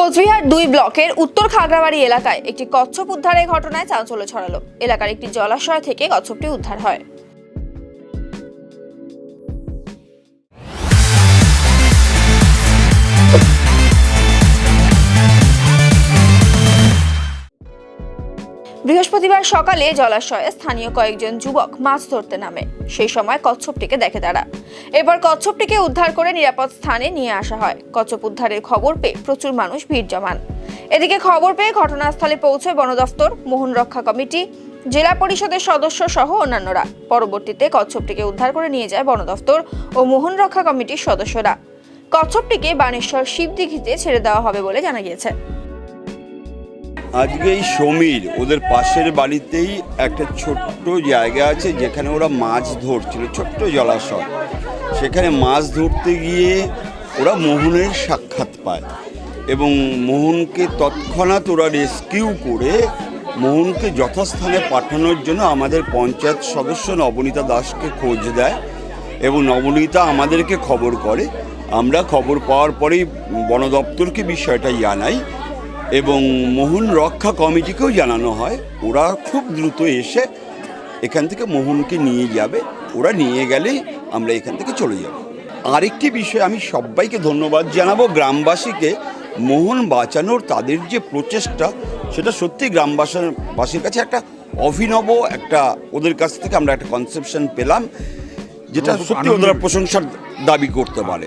কোচবিহার ২ ব্লকের উত্তর খাগড়াবাড়ি এলাকায় একটি কচ্ছপ উদ্ধারের ঘটনায় চাঞ্চল্য ছড়ালো। এলাকার একটি জলাশয় থেকে কচ্ছপটি উদ্ধার হয়। বৃহস্পতিবার সকালে জলাশয়ে স্থানীয় কয়েকজন যুবক মাছ ধরতে নামে। সেই সময় কচ্ছপটিকে দেখে তারা। এরপর কচ্ছপটিকে উদ্ধার করে নিরাপদ স্থানে নিয়ে আসা হয়। কচ্ছপ উদ্ধারের খবর পেয়ে প্রচুর মানুষ ভিড় জমান। এদিকে খবর পেয়ে ঘটনাস্থলে পৌঁছয় বন দফতর, মোহন রক্ষা কমিটি, জেলা পরিষদের সদস্য সহ অন্যান্যরা। পরবর্তীতে কচ্ছপটিকে উদ্ধার করে নিয়ে যায় বন দফতর ও মোহন রক্ষা কমিটির সদস্যরা। কচ্ছপটিকে বানেশ্বর শিবদিঘিতে ছেড়ে দেওয়া হবে বলে জানা গিয়েছে। আজকে এই সমীর ওদের পাশের বাড়িতেই একটা ছোট্ট জায়গা আছে যেখানে ওরা মাছ ধরছিল, ছোট্ট জলাশয়। সেখানে মাছ ধরতে গিয়ে ওরা মোহনের সাক্ষাৎ পায় এবং মোহনকে তৎক্ষণাৎ ওরা রেস্কিউ করে মোহনকে যথাস্থানে পাঠানোর জন্য আমাদের পঞ্চায়েত সদস্য নবনীতা দাসকে খোঁজ দেয় এবং নবনীতা আমাদেরকে খবর করে। আমরা খবর পাওয়ার পরেই বন দপ্তরকে বিষয়টা জানাই এবং মোহন রক্ষা কমিটিকেও জানানো হয়। ওরা খুব দ্রুত এসে এখান থেকে মোহনকে নিয়ে যাবে। ওরা নিয়ে গেলেই আমরা এখান থেকে চলে যাব। আরেকটি বিষয় আমি সবাইকে ধন্যবাদ জানাবো, গ্রামবাসীকে। মোহন বাঁচানোর তাদের যে প্রচেষ্টা, সেটা সত্যি গ্রামবাসীর কাছে একটা অভিনব একটা, ওদের কাছ থেকে আমরা একটা কনসেপশন পেলাম যেটা সত্যি ওদের প্রশংসার দাবি করতে পারে।